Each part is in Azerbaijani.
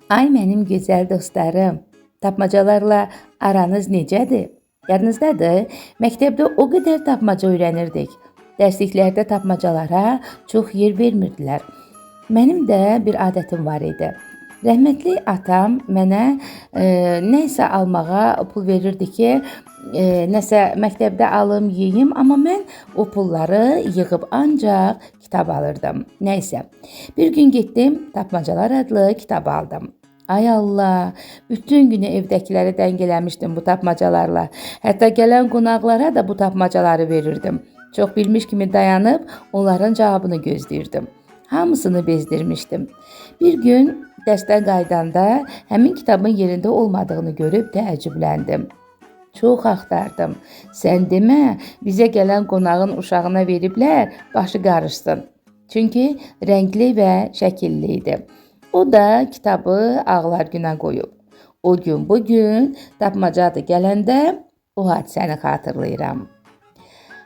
Ay mənim gözəl dostlarım, tapmacalarla aranız necədir? Yadınızdadır, məktəbdə o qədər tapmaca öyrənirdik. Dərsliklərdə tapmacalara çox yer vermirdilər. Mənim də bir adətim var idi. Rəhmətli atam mənə nəsə almağa pul verirdi ki, nəsə məktəbdə alım, yeyim, amma mən o pulları yığıb ancaq kitab alırdım. Nəysə, bir gün getdim, Tapmacalar adlı kitab aldım. Ay Allah, bütün günü evdəkiləri dəngələmişdim bu tapmacalarla. Hətta gələn qonaqlara da bu tapmacaları verirdim. Çox bilmiş kimi dayanıb onların cavabını gözləyirdim. Hamısını bezdirmişdim. Bir gün dərsdən qaydanda həmin kitabın yerində olmadığını görüb təəccübləndim. Çox axtardım. Sən demə, bizə gələn qonağın uşağına veriblər, başı qarışsın. Çünki rəngli və şəkilli idi. O da kitabı ağlar günə qoyub. O gün bugün tapmaca adı gələndə o hadisəni xatırlayıram.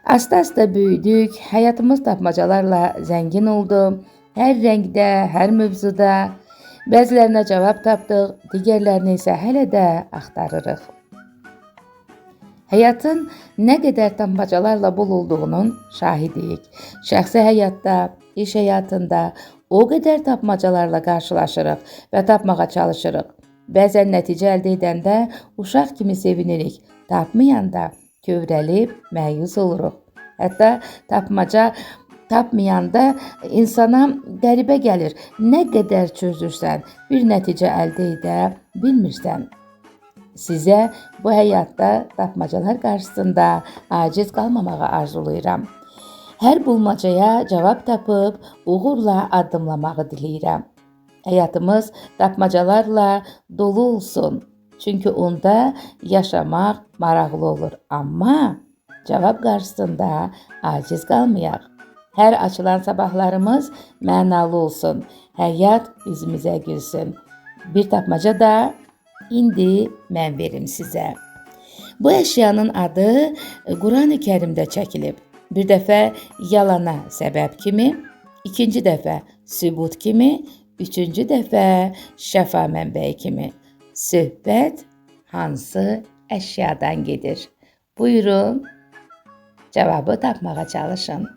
Asta-asta böyüdük, həyatımız tapmacalarla zəngin oldu. Hər rəngdə, hər mövzuda. Bəzilərinə cavab tapdıq, digərlərini isə hələ də axtarırıq. Həyatın nə qədər tapmacalarla bol olduğunun şahidiyik. Şəxsi həyatda, iş həyatında o qədər tapmacalarla qarşılaşırıq və tapmağa çalışırıq. Bəzən nəticə əldə edəndə uşaq kimi sevinirik, tapmayanda kövrəlib məyus oluruq. Hətta tapmaca tapmayanda insana qəribə gəlir. Nə qədər çözürsən, bir nəticə əldə edə bilmirsən. Sizə bu həyatda tapmacalar qarşısında aciz qalmamağı arzulayıram. Hər bulmacaya cavab tapıb uğurla addımlamağı diləyirəm. Həyatımız tapmacalarla dolu olsun. Çünki onda yaşamaq maraqlı olur. Amma cavab qarşısında aciz qalmayaq. Hər açılan sabahlarımız mənalı olsun. Həyat üzümüzə gülsün. Bir tapmaca da indi mən verim sizə. Bu əşyanın adı Qurani Kərimdə çəkilib. Bir dəfə yalana səbəb kimi, ikinci dəfə sübut kimi, üçüncü dəfə şəfa mənbəyi kimi. Söhbət hansı əşyadan gedir? Buyurun, cavabı tapmağa çalışın.